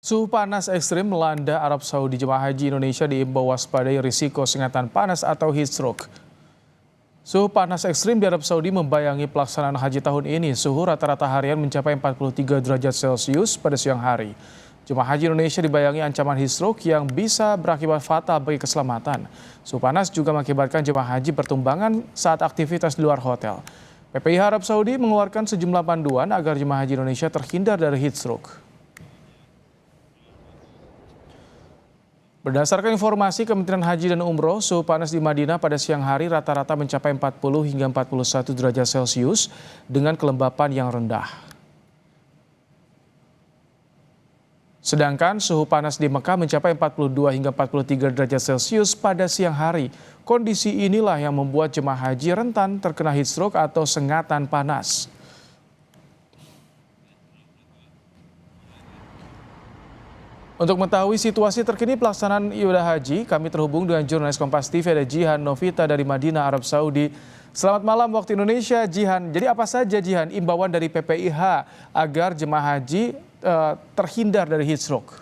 Suhu panas ekstrim melanda Arab Saudi. Jemaah haji Indonesia diimbau waspadai risiko sengatan panas atau heat stroke. Suhu panas ekstrim di Arab Saudi membayangi pelaksanaan haji tahun ini. Suhu rata-rata harian mencapai 43 derajat Celcius pada siang hari. Jemaah haji Indonesia dibayangi ancaman heat stroke yang bisa berakibat fatal bagi keselamatan. Suhu panas juga mengakibatkan jemaah haji bertumbangan saat aktivitas di luar hotel. PPIH Arab Saudi mengeluarkan sejumlah panduan agar jemaah haji Indonesia terhindar dari heat stroke. Berdasarkan informasi Kementerian Haji dan Umroh, suhu panas di Madinah pada siang hari rata-rata mencapai 40 hingga 41 derajat Celcius dengan kelembapan yang rendah. Sedangkan suhu panas di Mekah mencapai 42 hingga 43 derajat Celcius pada siang hari. Kondisi inilah yang membuat jemaah haji rentan terkena heat stroke atau sengatan panas. Untuk mengetahui situasi terkini pelaksanaan ibadah haji, kami terhubung dengan jurnalis Kompas TV ada Jihan Novita dari Madinah, Arab Saudi. Selamat malam waktu Indonesia, Jihan. Jadi apa saja, Jihan, imbauan dari PPIH agar jemaah haji terhindar dari heat stroke?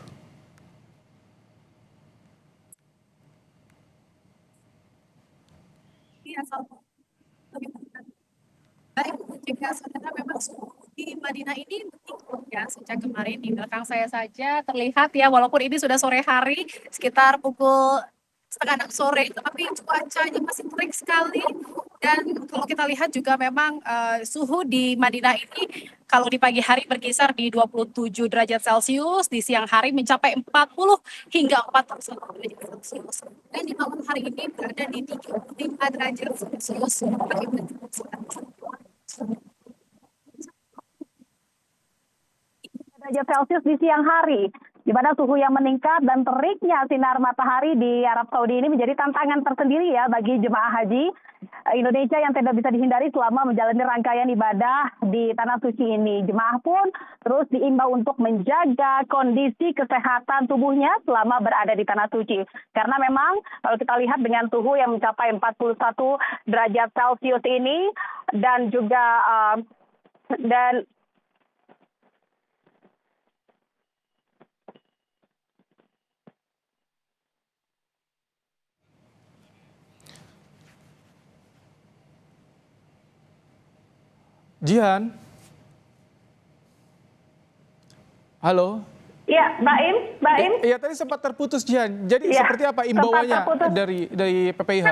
Baik, jika saudara memang suhu di Madinah ini meningkat ya sejak kemarin. Di belakang saya saja terlihat ya, walaupun ini sudah sore hari sekitar pukul setengah 6 sore, tapi cuacanya masih terik sekali. Dan kalau kita lihat juga memang suhu di Madinah ini kalau di pagi hari berkisar di 27 derajat Celcius, di siang hari mencapai 40 hingga 41 derajat Celcius. Dan di malam hari ini berada di 35 derajat Celcius. Derajat Celcius di siang hari, di mana suhu yang meningkat dan teriknya sinar matahari di Arab Saudi ini menjadi tantangan tersendiri ya bagi jemaah haji Indonesia yang tidak bisa dihindari selama menjalani rangkaian ibadah di Tanah Suci ini. Jemaah pun terus diimbau untuk menjaga kondisi kesehatan tubuhnya selama berada di Tanah Suci. Karena memang kalau kita lihat dengan suhu yang mencapai 41 derajat Celcius ini dan juga Jihan? Halo? Iya, Mbak Im. Iya, tadi sempat terputus, Jihan. Jadi seperti apa imbauannya dari PPIH?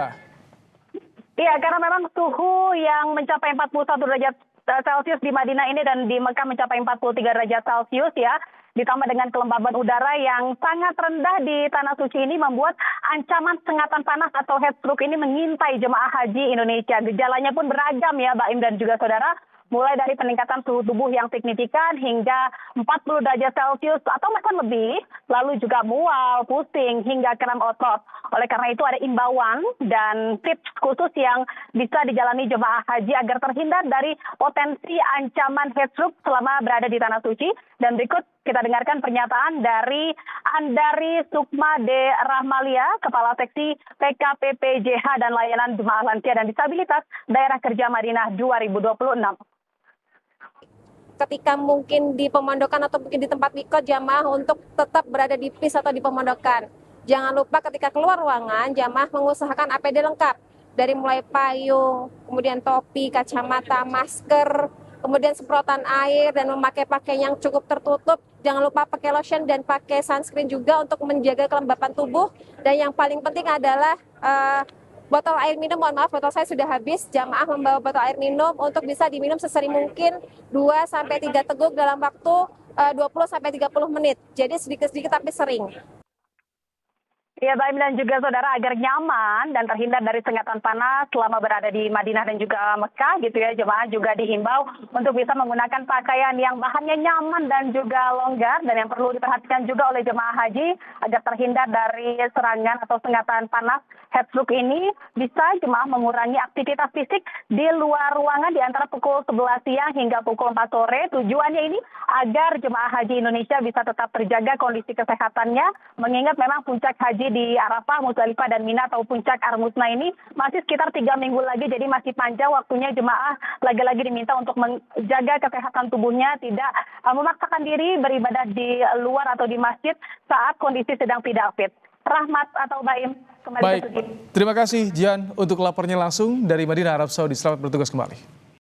Iya, karena memang suhu yang mencapai 41 derajat Celcius di Madinah ini dan di Mekah mencapai 43 derajat Celcius ya, ditambah dengan kelembaban udara yang sangat rendah di Tanah Suci ini membuat ancaman sengatan panas atau heat stroke ini mengintai jemaah haji Indonesia. Gejalanya pun beragam ya, Mbak Im dan juga saudara. Mulai dari peningkatan suhu tubuh yang signifikan hingga 40 derajat Celcius atau bahkan lebih, lalu juga mual, pusing, hingga kram otot. Oleh karena itu ada imbauan dan tips khusus yang bisa dijalani jemaah haji agar terhindar dari potensi ancaman heat stroke selama berada di Tanah Suci. Dan berikut kita dengarkan pernyataan dari Andari Sukma De Rahmalia, Kepala Seksi PKPPJH dan Layanan Jemaah Lansia dan Disabilitas Daerah Kerja Madinah 2026. Ketika mungkin di pemondokan atau mungkin di tempat mikot jamaah untuk tetap berada di PIS atau di pemondokan. Jangan lupa ketika keluar ruangan, jamaah mengusahakan APD lengkap. Dari mulai payung, kemudian topi, kacamata, masker, kemudian semprotan air dan memakai pakaian yang cukup tertutup. Jangan lupa pakai lotion dan pakai sunscreen juga untuk menjaga kelembapan tubuh. Dan yang paling penting adalah botol air minum, mohon maaf botol saya sudah habis. Jamaah membawa botol air minum untuk bisa diminum sesering mungkin 2-3 teguk dalam waktu 20-30 menit. Jadi sedikit-sedikit tapi sering. Ya, Mbak Im dan juga saudara, agar nyaman dan terhindar dari sengatan panas selama berada di Madinah dan juga Mekah gitu ya, jemaah juga dihimbau untuk bisa menggunakan pakaian yang bahannya nyaman dan juga longgar, dan yang perlu diperhatikan juga oleh jemaah haji agar terhindar dari serangan atau sengatan panas heat stroke ini, bisa jemaah mengurangi aktivitas fisik di luar ruangan di antara pukul 11 siang hingga pukul 4 sore. Tujuannya ini agar jemaah haji Indonesia bisa tetap terjaga kondisi kesehatannya, mengingat memang puncak haji di Arafah, Musdalifah, dan Mina atau puncak Armusna ini masih sekitar 3 minggu lagi, jadi masih panjang waktunya jemaah lagi-lagi diminta untuk menjaga kesehatan tubuhnya, tidak memaksakan diri beribadah di luar atau di masjid saat kondisi sedang tidak fit. Rahmat atau Baim, kembali Baik, ke Turki. terima kasih Jian untuk lapornya langsung dari Madinah, Arab Saudi. Selamat bertugas kembali.